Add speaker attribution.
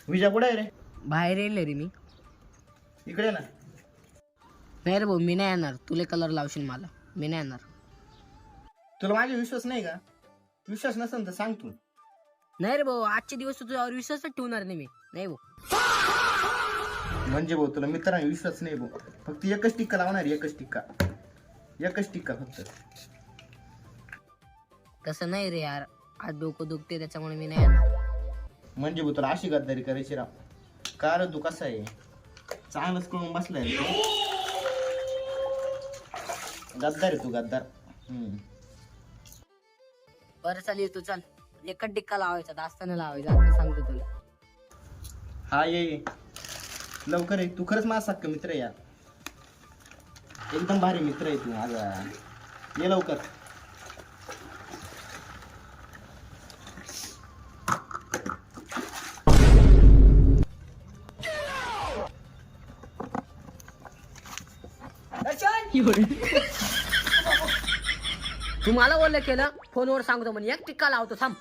Speaker 1: विजा कुठे आहे रे?
Speaker 2: बाहेर येईल रे मी.
Speaker 1: इकडे ना.
Speaker 2: नाही रे भाऊ, मी नाही येणार. तुले कलर लावशील मला, मी नाही येणार.
Speaker 1: तुला माझा विश्वास नाही का? विश्वास नसेल तर सांग तू.
Speaker 2: नाही रे भाऊ, आजचे दिवस तुझ्यावर विश्वासच ठेवणार नाही मी. नाही भाऊ.
Speaker 1: म्हणजे भाऊ तुला मित्रांनी विश्वास नाही भाऊ. फक्त एकच टिक्का लावणार, एकच टिक्का फक्त.
Speaker 2: तसं नाही रे यार, आज डोकं दुखते त्याच्यामुळे मी नाही येणार.
Speaker 1: म्हणजे भाऊ तुला अशी गद्दारी करायची राव. का रे तू कसा आहे? चांगलंच करून बसलाय रे तू. गद्दार आहे तू, गद्दार.
Speaker 2: बरं चालेल, तू चल. एकच टिक्का लावायचा, जास्त नाही लावायचा, आता सांगतो तुला.
Speaker 1: हा ये लवकर ये. तू खरंच माझा सक्का मित्र आहे यार. एकदम भारी मित्र आहे तू माझा. ये लवकर.
Speaker 2: तू मला बोललं केलं, फोनवर सांगतो म्हणे एक टिक्का लावतो, थांब.